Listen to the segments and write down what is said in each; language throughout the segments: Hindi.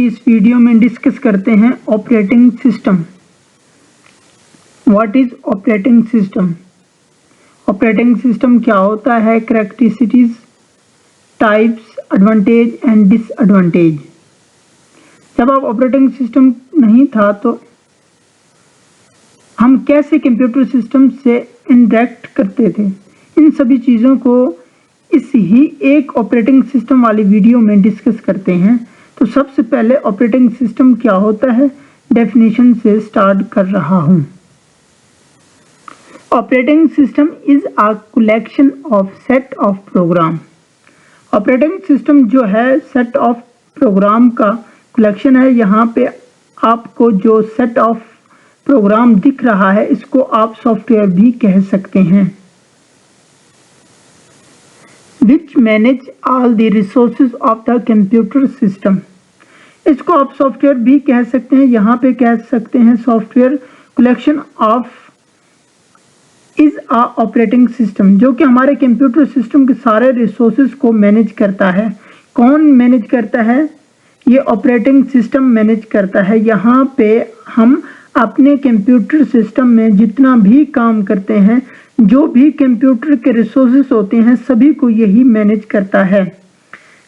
की इस वीडियो में डिस्कस करते हैं operating system. What is operating system? Operating system क्या होता है, characteristics, types, advantage and disadvantage. जब आप ऑपरेटिंग सिस्टम नहीं था तो हम कैसे कंप्यूटर सिस्टम से इंटरेक्ट करते थे, इन सभी चीज़ों को इस ही एक ऑपरेटिंग सिस्टम वाली वीडियो में डिस्कस करते हैं। तो सबसे पहले ऑपरेटिंग सिस्टम क्या होता है, डेफिनेशन से स्टार्ट कर रहा हूँ। Operating system is a collection of set of program. Operating system जो है सेट ऑफ प्रोग्राम का कलेक्शन है। यहाँ पे आपको जो सेट ऑफ प्रोग्राम दिख रहा है इसको आप सॉफ्टवेयर भी कह सकते हैं। Which manage all the resources of the computer system. इसको आप सॉफ्टवेयर भी कह सकते हैं। यहाँ पे कह सकते हैं software collection of is a operating system, जो कि हमारे कंप्यूटर सिस्टम के सारे रिसोर्सेज को मैनेज करता है। कौन मैनेज करता है? ये ऑपरेटिंग सिस्टम मैनेज करता है। यहाँ पे हम अपने कंप्यूटर सिस्टम में जितना भी काम करते हैं, जो भी कंप्यूटर के रिसोर्सेज होते हैं, सभी को यही मैनेज करता है।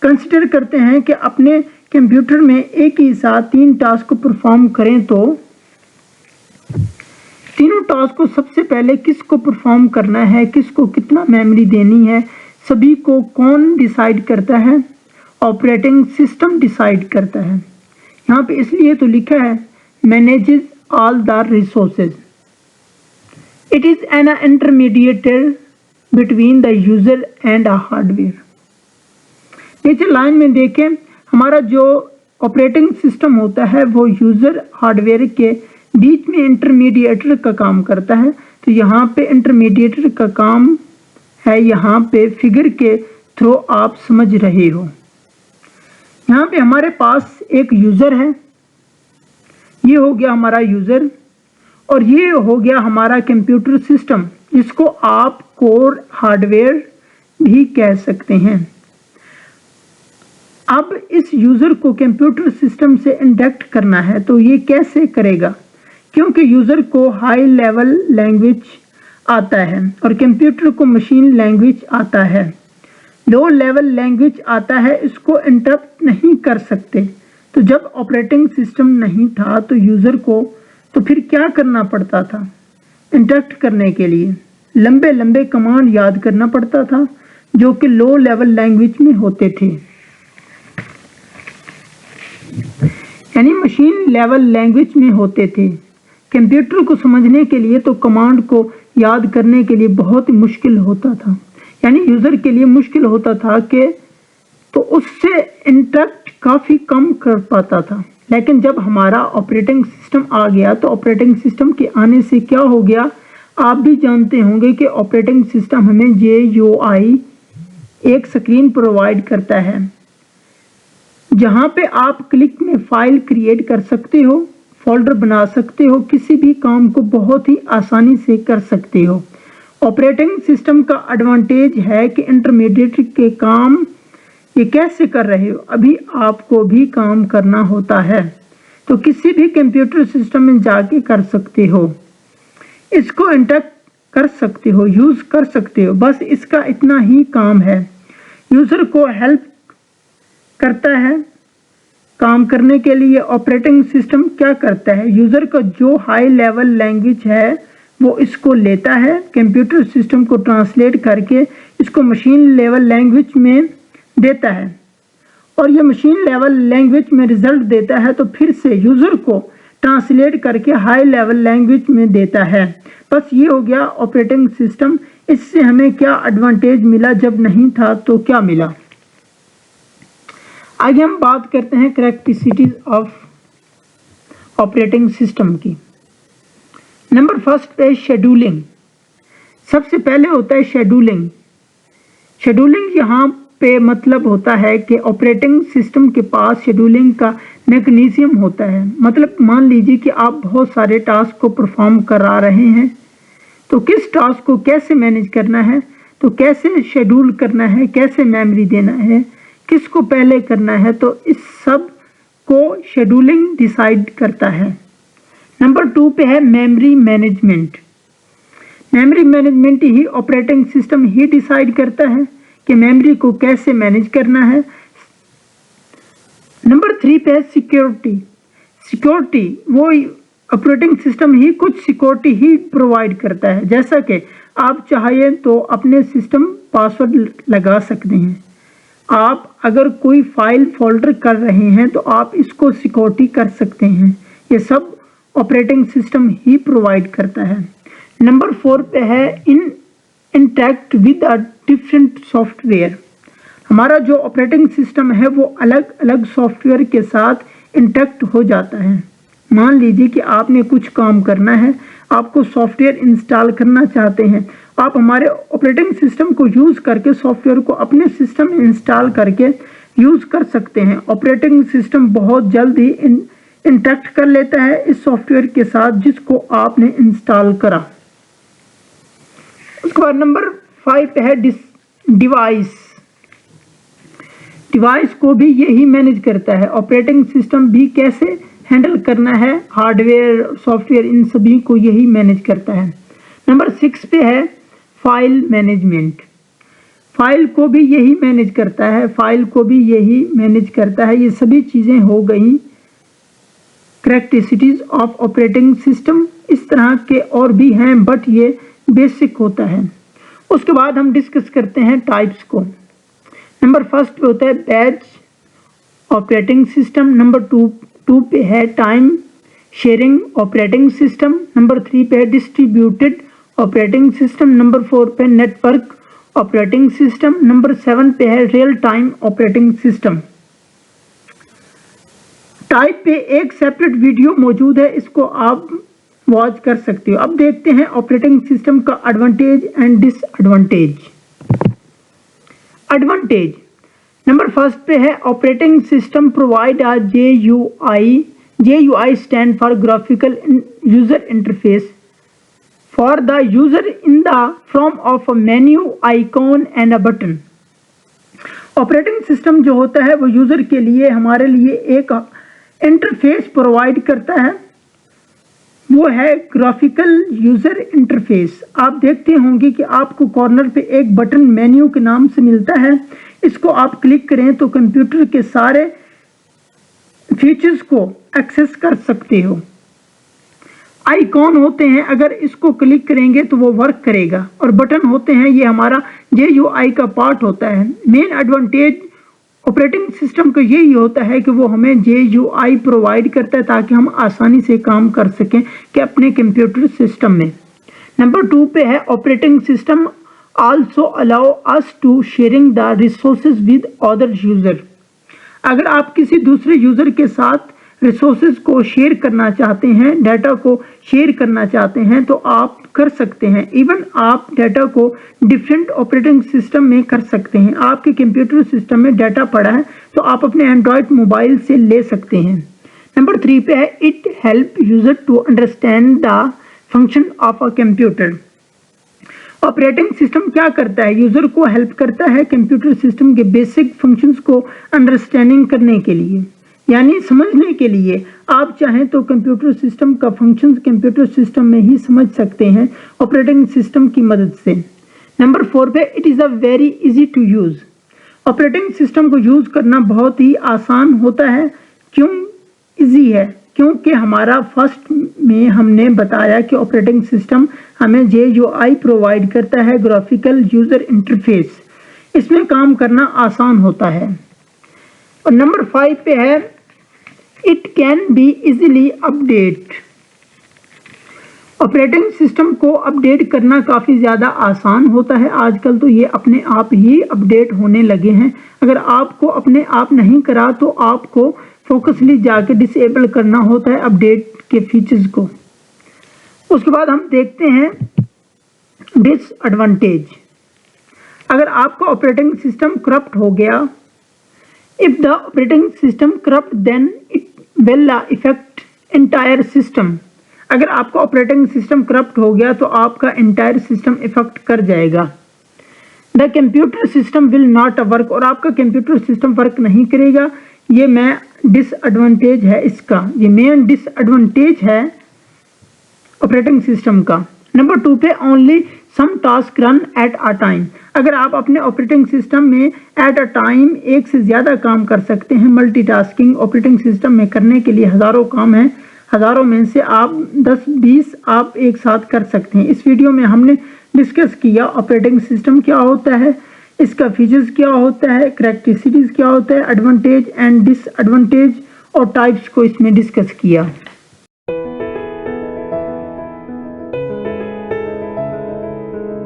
कंसिडर करते हैं कि अपने कंप्यूटर में एक ही साथ 3 टास्क को परफॉर्म करें तो तीनों टास्क को सबसे पहले किसको परफॉर्म करना है, किसको कितना मेमोरी देनी है, सभी को कौन डिसाइड करता है? ऑपरेटिंग सिस्टम डिसाइड करता है। यहाँ पे इसलिए तो लिखा है manages all the resources. It is an intermediator between the user and a hardware. नीचे लाइन में देखें, हमारा जो ऑपरेटिंग सिस्टम होता है वो यूजर हार्डवेयर के बीच में इंटरमीडिएटर का काम करता है। तो यहाँ पे इंटरमीडिएटर का काम है, यहाँ पे फिगर के थ्रू आप समझ रहे हो। यहाँ पे हमारे पास एक यूजर है, ये हो गया हमारा यूजर, और ये हो गया हमारा कंप्यूटर सिस्टम, जिसको आप कोर हार्डवेयर भी कह सकते हैं। अब इस यूजर को कंप्यूटर सिस्टम से इंटरेक्ट करना है तो ये कैसे करेगा? क्योंकि यूजर को हाई लेवल लैंग्वेज आता है और कंप्यूटर को मशीन लैंग्वेज आता है। लो लेवल लैंग्वेज आता है, इसको इंटरप्ट नहीं कर सकते। तो जब ऑपरेटिंग सिस्टम नहीं था तो यूजर को तो फिर क्या करना पड़ता था? इंटरप्ट करने के लिए लंबे लंबे कमांड याद करना पड़ता था, जो कि लो लेवल लैंग्वेज में होते थे, यानी मशीन लेवल लैंग्वेज में होते थे। कंप्यूटर को समझने के लिए तो कमांड को याद करने के लिए बहुत ही मुश्किल होता था, यानी यूजर के लिए मुश्किल होता था कि तो उससे इंटरप्ट काफ़ी कम कर पाता था। लेकिन जब हमारा ऑपरेटिंग सिस्टम आ गया तो ऑपरेटिंग सिस्टम के आने से क्या हो गया, आप भी जानते होंगे कि ऑपरेटिंग सिस्टम हमें GUI एक स्क्रीन प्रोवाइड करता है, जहाँ पे आप क्लिक में फाइल क्रिएट कर सकते हो, फोल्डर बना सकते हो, किसी भी काम को बहुत ही आसानी से कर सकते हो। ऑपरेटिंग सिस्टम का एडवांटेज है कि इंटरमीडिएट के काम ये कैसे कर रहे हो, अभी आपको भी काम करना होता है तो किसी भी कंप्यूटर सिस्टम में जाके कर सकते हो, इसको इंटरप्ट कर सकते हो, यूज़ कर सकते हो। बस इसका इतना ही काम है। यूज़र को हेल्प करता है काम करने के लिए। ऑपरेटिंग सिस्टम क्या करता है, यूज़र का जो हाई लेवल लैंग्वेज है वो इसको लेता है, कंप्यूटर सिस्टम को ट्रांसलेट करके इसको मशीन लेवल लैंग्वेज में देता है, और ये मशीन लेवल लैंग्वेज में रिजल्ट देता है तो फिर से यूज़र को ट्रांसलेट करके हाई लेवल लैंग्वेज में देता है। बस ये हो गया ऑपरेटिंग सिस्टम। इससे हमें क्या एडवांटेज मिला, जब नहीं था तो क्या मिला? आगे हम बात करते हैं कैरेक्टरिस्टिक्स ऑफ ऑपरेटिंग सिस्टम की। नंबर फर्स्ट है शेड्यूलिंग। सबसे पहले होता है शेड्यूलिंग। शेड्यूलिंग यहाँ पे मतलब होता है कि ऑपरेटिंग सिस्टम के पास शेड्यूलिंग का मैकेनिज्म होता है। मतलब मान लीजिए कि आप बहुत सारे टास्क को परफॉर्म करा रहे हैं, तो किस टास्क को कैसे मैनेज करना है, तो कैसे शेड्यूल करना है, कैसे मेमोरी देना है, किसको पहले करना है, तो इस सब को शेड्यूलिंग डिसाइड करता है। नंबर 2 पे है मेमोरी मैनेजमेंट। मेमोरी मैनेजमेंट ही ऑपरेटिंग सिस्टम ही डिसाइड करता है कि मेमोरी को कैसे मैनेज करना है। नंबर 3 पे है सिक्योरिटी। सिक्योरिटी वो ऑपरेटिंग सिस्टम ही कुछ सिक्योरिटी ही प्रोवाइड करता है, जैसा कि आप चाहें तो अपने सिस्टम पासवर्ड लगा सकते हैं। आप अगर कोई फाइल फोल्डर कर रहे हैं तो आप इसको सिक्योरिटी कर सकते हैं। ये सब ऑपरेटिंग सिस्टम ही प्रोवाइड करता है। नंबर 4 पे है interact with a different software. हमारा जो ऑपरेटिंग सिस्टम है वो अलग अलग सॉफ्टवेयर के साथ इंटरैक्ट हो जाता है। मान लीजिए कि आपने कुछ काम करना है, आपको सॉफ्टवेयर इंस्टॉल करना चाहते हैं, आप हमारे ऑपरेटिंग सिस्टम को यूज़ करके सॉफ्टवेयर को अपने सिस्टम में इंस्टॉल करके यूज़ कर सकते हैं। ऑपरेटिंग सिस्टम बहुत जल्द ही इंटरैक्ट कर लेता है इस सॉफ्टवेयर के साथ जिसको आपने इंस्टॉल करा। उसके बाद नंबर 5 है डिवाइस। डिवाइस को भी यही मैनेज करता है। ऑपरेटिंग सिस्टम भी कैसे हैंडल करना है, हार्डवेयर सॉफ्टवेयर इन सभी को यही मैनेज करता है। नंबर 6 पे है फाइल मैनेजमेंट। फाइल को भी यही मैनेज करता है, फाइल को भी यही मैनेज करता है। ये सभी चीज़ें हो गई कैरेक्टरिस्टिक्स ऑफ ऑपरेटिंग सिस्टम। इस तरह के और भी हैं बट ये बेसिक होता है। उसके बाद हम डिस्कस करते हैं टाइप्स को। नंबर 1 पे होता है बैच ऑपरेटिंग सिस्टम। नंबर 2 पे है time sharing operating system. Number 3 पे है डिस्ट्रीब्यूटेड ऑपरेटिंग सिस्टम। नंबर 4 पे नेटवर्क ऑपरेटिंग सिस्टम। नंबर 7 पे है real time operating system. Type पे एक सेपरेट वीडियो मौजूद है, इसको आप वॉच कर सकते हो। अब देखते हैं ऑपरेटिंग सिस्टम का advantage and disadvantage. Advantage number 1 पे है operating system provide a GUI। GUI stand for graphical user interface for the user in the form of a menu, icon and a button. Operating system जो होता है वो यूजर के लिए हमारे लिए एक इंटरफेस प्रोवाइड करता है, वो है ग्राफिकल यूजर इंटरफेस। आप देखते होंगे कि आपको कॉर्नर पे एक बटन मेन्यू के नाम से मिलता है। इसको आप क्लिक करें तो कंप्यूटर के सारे फीचर्स को एक्सेस कर सकते हो। आइकॉन होते हैं, अगर इसको क्लिक करेंगे तो वो वर्क करेगा, और बटन होते हैं ये हमारा GUI का पार्ट होता है। मेन एडवांटेज ऑपरेटिंग सिस्टम का यही होता है कि वो हमें GUI प्रोवाइड करता है ताकि हम आसानी से काम कर सकें कि अपने कंप्यूटर सिस्टम में। नंबर 2 पे है operating system also allow us to sharing the resources with other user. अगर आप किसी दूसरे यूजर के साथ रिसोर्सेज को शेयर करना चाहते हैं, डाटा को शेयर करना चाहते हैं तो आप कर सकते हैं। इवन आप डाटा को डिफरेंट ऑपरेटिंग सिस्टम में कर सकते हैं। आपके कंप्यूटर सिस्टम में डाटा पड़ा है तो आप अपने एंड्रॉयड मोबाइल से ले सकते हैं। नंबर 3 पे है it help user to understand the function of a computer. Operating system क्या करता है, यूजर को हेल्प करता है कंप्यूटर सिस्टम के बेसिक फंक्शंस को अंडरस्टैंडिंग करने के लिए, यानी समझने के लिए। आप चाहें तो कंप्यूटर सिस्टम का फंक्शंस कंप्यूटर सिस्टम में ही समझ सकते हैं ऑपरेटिंग सिस्टम की मदद से। नंबर 4 पे it is a very easy to use. Operating system को यूज़ करना बहुत ही आसान होता है। क्यों इजी है? क्योंकि हमारा फर्स्ट में हमने बताया कि ऑपरेटिंग सिस्टम हमें GUI प्रोवाइड करता है, ग्राफिकल यूज़र इंटरफेस। इसमें काम करना आसान होता है। और नंबर 5 पे है it can be easily update. Operating system को अपडेट करना काफ़ी ज़्यादा आसान होता है। आजकल तो ये अपने आप ही अपडेट होने लगे हैं। अगर आपको अपने आप नहीं करा तो आपको फोकसली जाके डिसेबल करना होता है अपडेट के फीचर्स को। उसके बाद हम देखते हैं डिसएडवांटेज। अगर आपका ऑपरेटिंग सिस्टम करप्ट हो गया, if the operating system corrupt then it will effect entire system. अगर आपका ऑपरेटिंग सिस्टम करप्ट हो गया तो आपका एंटायर सिस्टम इफेक्ट कर जाएगा। The computer system will not work, और आपका कंप्यूटर सिस्टम वर्क नहीं करेगा। ये मैं डिसएडवांटेज है इसका, ये मेन डिसएडवांटेज है ऑपरेटिंग सिस्टम का। नंबर 2 पे only some task run at a time. अगर आप अपने ऑपरेटिंग सिस्टम में एट अ टाइम एक से ज़्यादा काम कर सकते हैं। मल्टीटास्किंग ऑपरेटिंग सिस्टम में करने के लिए हज़ारों काम हैं, हज़ारों में से आप 10-20 आप एक साथ कर सकते हैं। इस वीडियो में हमने डिस्कस किया ऑपरेटिंग सिस्टम क्या होता है, इसका फीचर्स क्या होता है, करैक्टरिस्टिक्स क्या होता है, एडवांटेज एंड डिसएडवांटेज और टाइप्स को इसमें डिस्कस किया।